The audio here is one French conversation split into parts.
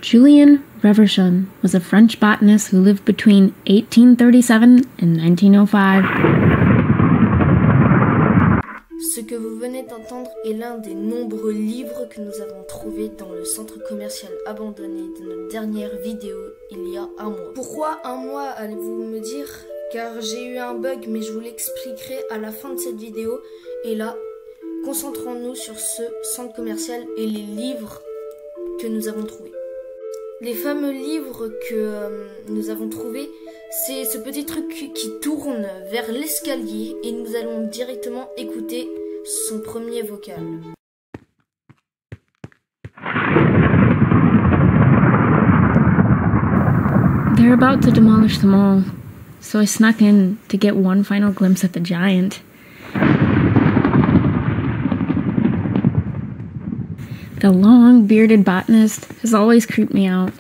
Julian Reverchon was a French botanist who lived between 1837 and 1905. Ce que vous venez d'entendre est l'un des nombreux livres que nous avons trouvés dans le centre commercial abandonné de notre dernière vidéo il y a un mois. Pourquoi un mois, allez-vous me dire? Car j'ai eu un bug, mais je vous l'expliquerai à la fin de cette vidéo. Et là, concentrons-nous sur ce centre commercial et les livres que nous avons trouvés. Les fameux livres que nous avons trouvés, c'est ce petit truc qui tourne vers l'escalier et nous allons directement écouter son premier vocal. They're about to demolish them all, so I snuck in to get one final glimpse at the giant. The long, bearded botanist has always creeped me out.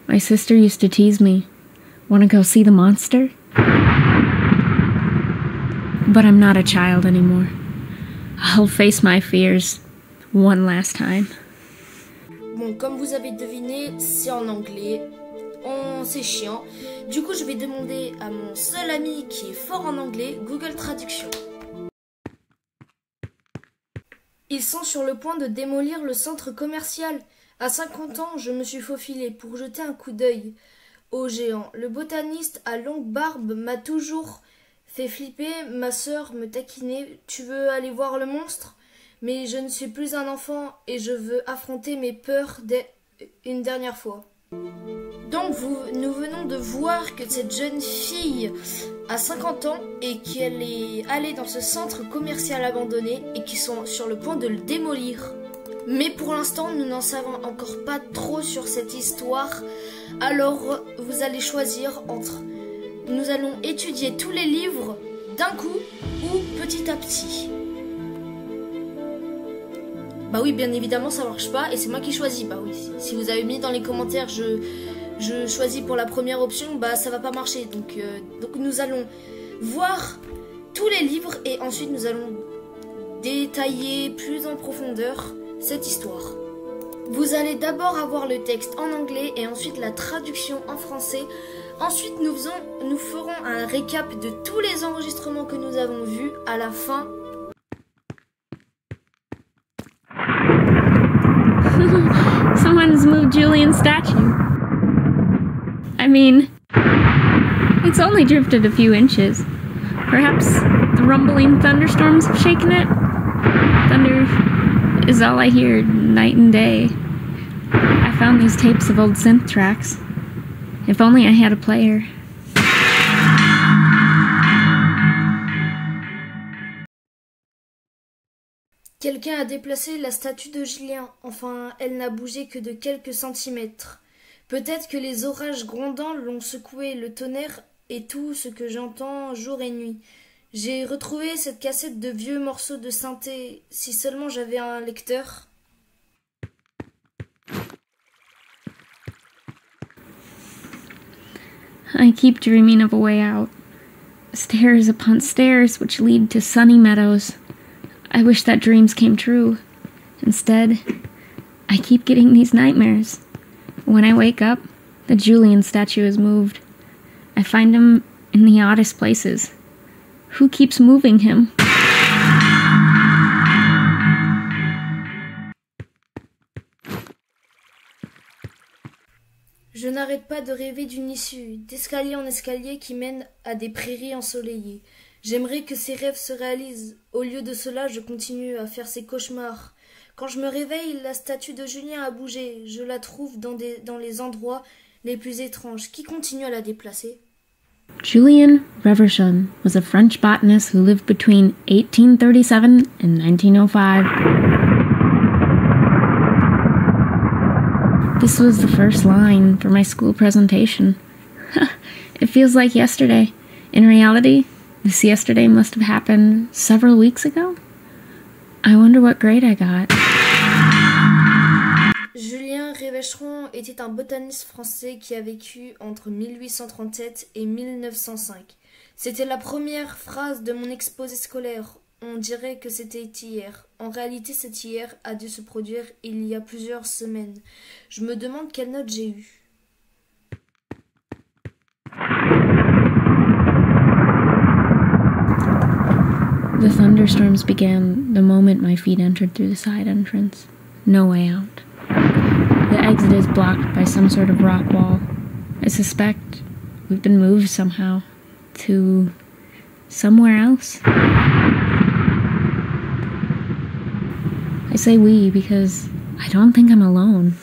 My sister used to tease me, "Wanna go see the monster?" But I'm not a child anymore. I'll face my fears one last time. Bon, comme vous avez deviné, c'est en anglais. C'est chiant. Du coup, je vais demander à mon seul ami qui est fort en anglais, Google Traduction. Ils sont sur le point de démolir le centre commercial. À 50 ans, je me suis faufilé pour jeter un coup d'œil au géant. Le botaniste à longue barbe m'a toujours fait flipper. Ma sœur me taquinait. Tu veux aller voir le monstre? Mais je ne suis plus un enfant et je veux affronter mes peurs une dernière fois. Donc nous venons de voir que cette jeune fille a 50 ans et qu'elle est allée dans ce centre commercial abandonné et qu'ils sont sur le point de le démolir. Mais pour l'instant, nous n'en savons encore pas trop sur cette histoire. Alors, vous allez choisir entre... Nous allons étudier tous les livres d'un coup ou petit à petit. Bah oui, bien évidemment, ça marche pas et c'est moi qui choisis. Bah oui, si vous avez mis dans les commentaires, je choisis pour la première option, bah ça va pas marcher. Donc nous allons voir tous les livres et ensuite nous allons détailler plus en profondeur cette histoire. Vous allez d'abord avoir le texte en anglais et ensuite la traduction en français. Ensuite, nous ferons un récap de tous les enregistrements que nous avons vus à la fin. Someone's moved Julian's statue. I mean, it's only drifted a few inches. Perhaps the rumbling thunderstorms have shaken it? Thunder is all I hear night and day. I found these tapes of old synth tracks. If only I had a player. Quelqu'un a déplacé la statue de Julien. Enfin, elle n'a bougé que de quelques centimètres. Peut-être que les orages grondants l'ont secoué, le tonnerre est tout ce que j'entends jour et nuit. J'ai retrouvé cette cassette de vieux morceaux de synthé. Si seulement j'avais un lecteur. I keep dreaming of a way out. Stairs upon stairs which lead to sunny meadows. I wish that dreams came true. Instead, I keep getting these nightmares. When I wake up, the Julian statue is moved. I find him in the oddest places. Who keeps moving him? Je n'arrête pas de rêver d'une issue, d'escalier en escalier qui mène à des prairies ensoleillées. J'aimerais que ces rêves se réalisent. Au lieu de cela, je continue à faire ces cauchemars. Quand je me réveille, la statue de Julien a bougé. Je la trouve dans les endroits les plus étranges. Qui continue à la déplacer? Julian Reverchon was a French botanist who lived between 1837 and 1905. This was the first line for my school presentation. It feels like yesterday. In reality, this yesterday must have happened several weeks ago. I wonder what grade I got. Julien Reverchon était un botaniste français qui a vécu entre 1837 et 1905. C'était la première phrase de mon exposé scolaire. On dirait que c'était hier. En réalité, cet hier a dû se produire il y a plusieurs semaines. Je me demande quelle note j'ai eue. The thunderstorms began the moment my feet entered through the side entrance. No way out. The exit is blocked by some sort of rock wall. I suspect we've been moved somehow to somewhere else. I say we because I don't think I'm alone.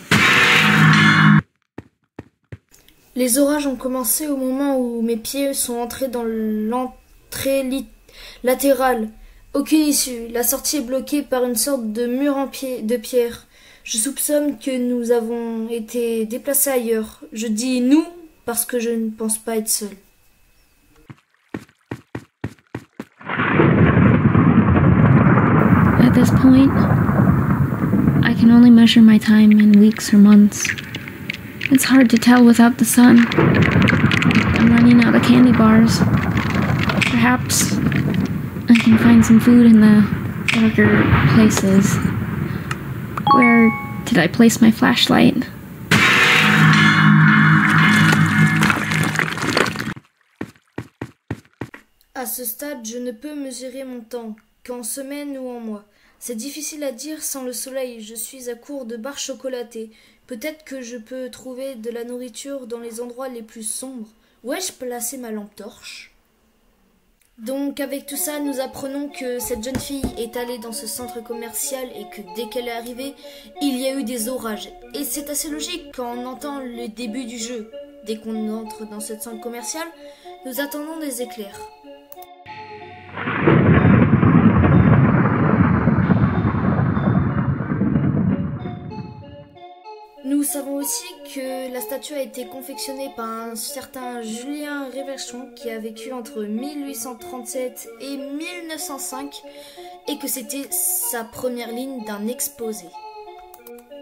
Les orages ont commencé au moment où mes pieds sont entrés dans l'entrée latérale. Aucune issue. La sortie est bloquée par une sorte de mur de pierre. Je soupçonne que nous avons été déplacés ailleurs. Je dis nous parce que je ne pense pas être seul. At this point, I can only measure my time in weeks or months. It's hard to tell without the sun. I'm running out of candy bars. Perhaps I can find some food in the darker places. Where did I place my flashlight? À ce stade, je ne peux mesurer mon temps, qu'en semaine ou en mois. C'est difficile à dire sans le soleil, je suis à court de barres chocolatées. Peut-être que je peux trouver de la nourriture dans les endroits les plus sombres. Où ai-je placé ma lampe torche? Donc avec tout ça, nous apprenons que cette jeune fille est allée dans ce centre commercial et que dès qu'elle est arrivée, il y a eu des orages. Et c'est assez logique quand on entend le début du jeu. Dès qu'on entre dans ce centre commercial, nous attendons des éclairs. Nous savons aussi que la statue a été confectionnée par un certain Julien Réverchon qui a vécu entre 1837 et 1905 et que c'était sa première ligne d'un exposé.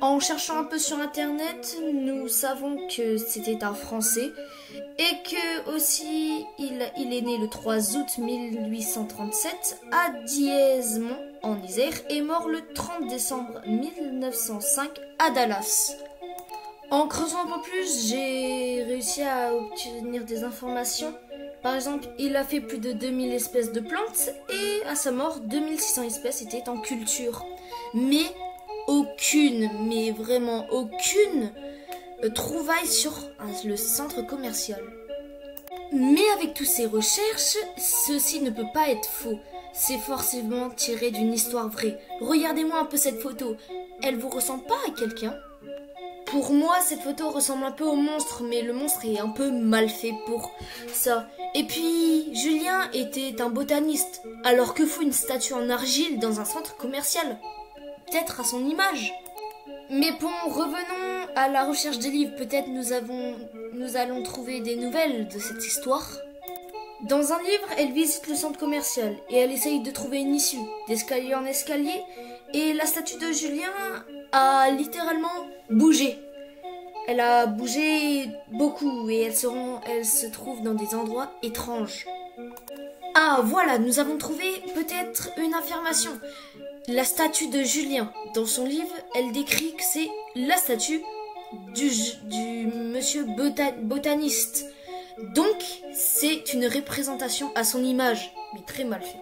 En cherchant un peu sur internet, nous savons que c'était un Français et que aussi il est né le 3 août 1837 à Diezmont en Isère et mort le 30 décembre 1905 à Dallas. En creusant un peu plus, j'ai réussi à obtenir des informations. Par exemple, il a fait plus de 2000 espèces de plantes et à sa mort, 2600 espèces étaient en culture. Mais aucune, mais vraiment aucune trouvaille sur le centre commercial. Mais avec toutes ces recherches, ceci ne peut pas être faux. C'est forcément tiré d'une histoire vraie. Regardez-moi un peu cette photo. Elle vous ressemble pas à quelqu'un ? Pour moi, cette photo ressemble un peu au monstre, mais le monstre est un peu mal fait pour ça. Et puis, Julien était un botaniste, alors que fout une statue en argile dans un centre commercial ? Peut-être à son image. Mais bon, revenons à la recherche des livres. Peut-être nous allons trouver des nouvelles de cette histoire. Dans un livre, elle visite le centre commercial et elle essaye de trouver une issue, d'escalier en escalier, et la statue de Julien a littéralement bougé. Elle a bougé beaucoup et elle se trouve dans des endroits étranges. Ah voilà, nous avons trouvé peut-être une affirmation. La statue de Julien. Dans son livre, elle décrit que c'est la statue du monsieur botaniste. Donc, c'est une représentation à son image, mais très mal fait.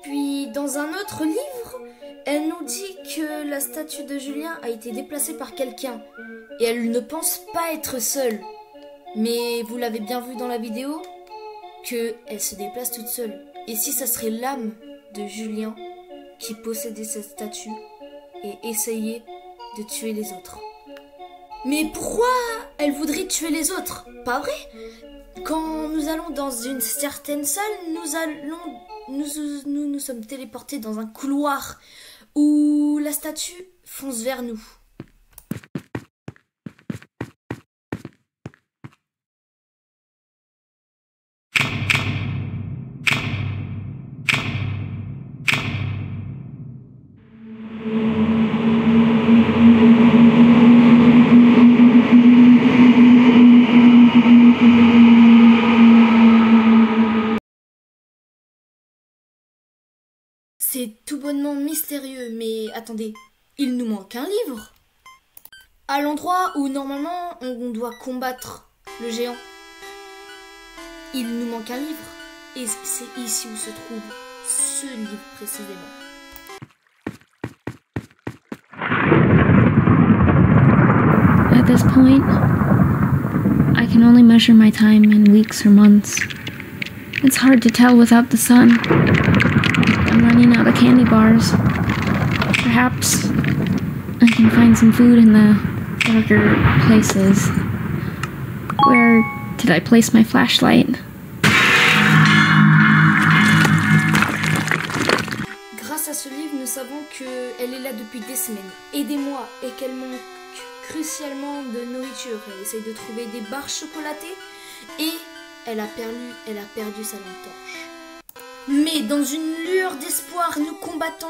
Puis, dans un autre livre, elle nous dit que la statue de Julien a été déplacée par quelqu'un. Et elle ne pense pas être seule. Mais vous l'avez bien vu dans la vidéo, qu'elle se déplace toute seule. Et si ça serait l'âme de Julien qui possédait cette statue et essayait de tuer les autres. Mais pourquoi elle voudrait tuer les autres? Pas vrai? Quand nous allons dans une certaine salle, nous sommes téléportés dans un couloir où la statue fonce vers nous. abonnement mystérieux. Mais attendez, il nous manque un livre. À l'endroit où normalement on doit combattre le géant. Il nous manque un livre. Et c'est ici où se trouve ce livre précisément. At this point, I can only measure my time in weeks or months. It's hard to tell without the sun. I'm running out of candy bars. Perhaps I can find some food in the darker places. Where did I place my flashlight? Grâce à ce livre, nous savons qu'elle est là depuis des semaines et des mois et qu'elle manque crucialement de nourriture. Elle essaye de trouver des barres chocolatées et elle a perdu sa lampe torche. Mais dans une lueur d'espoir, nous combattons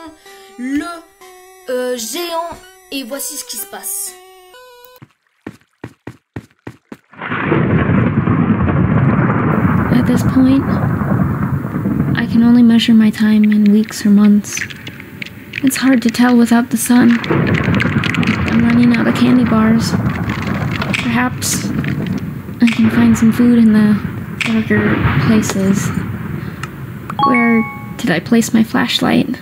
le géant et voici ce qui se passe. At this point, I can only measure my time in weeks or months. It's hard to tell without the sun. I'm running out of candy bars. Perhaps I can find some food in the darker places. Where did I place my flashlight?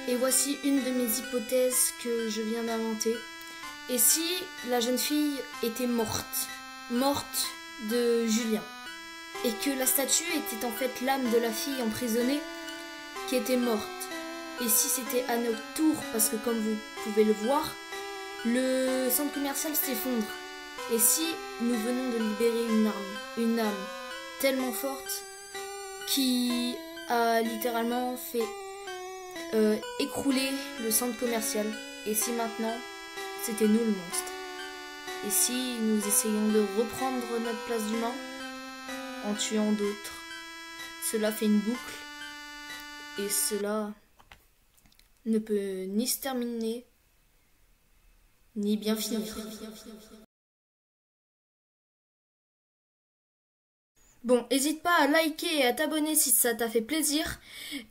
Et voici une de mes hypothèses que je viens d'inventer. Et si la jeune fille était morte de Julien, et que la statue était en fait l'âme de la fille emprisonnée qui était morte, et si c'était à notre tour, parce que comme vous pouvez le voir, le centre commercial s'effondre, et si nous venons de libérer une âme tellement forte qui a littéralement fait écrouler le centre commercial, et si maintenant c'était nous le monstre, et si nous essayons de reprendre notre place d'humain en tuant d'autres, cela fait une boucle et cela ne peut ni se terminer ni bien finir. Bon, n'hésite pas à liker et à t'abonner si ça t'a fait plaisir.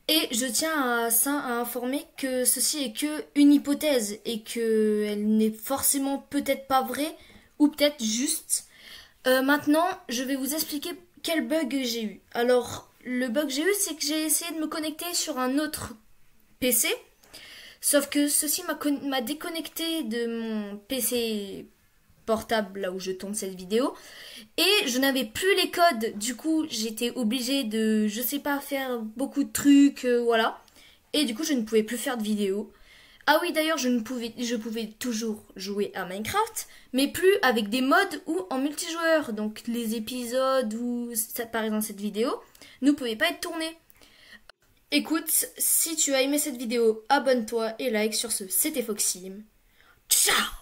Et je tiens à informer que ceci est que une hypothèse et que elle n'est forcément peut-être pas vraie ou peut-être juste. Maintenant, je vais vous expliquer quel bug j'ai eu. Alors, le bug que j'ai eu, c'est que j'ai essayé de me connecter sur un autre PC. Sauf que ceci m'a déconnecté de mon PC portable là où je tourne cette vidéo et je n'avais plus les codes, du coup j'étais obligée de, je sais pas, faire beaucoup de trucs, voilà, et du coup je ne pouvais plus faire de vidéos. Ah oui, d'ailleurs je pouvais toujours jouer à Minecraft, mais plus avec des modes ou en multijoueur, donc les épisodes ou par exemple cette vidéo ne pouvaient pas être tournés. Écoute, si tu as aimé cette vidéo, abonne-toi et like sur ce, c'était Foxym. Ciao.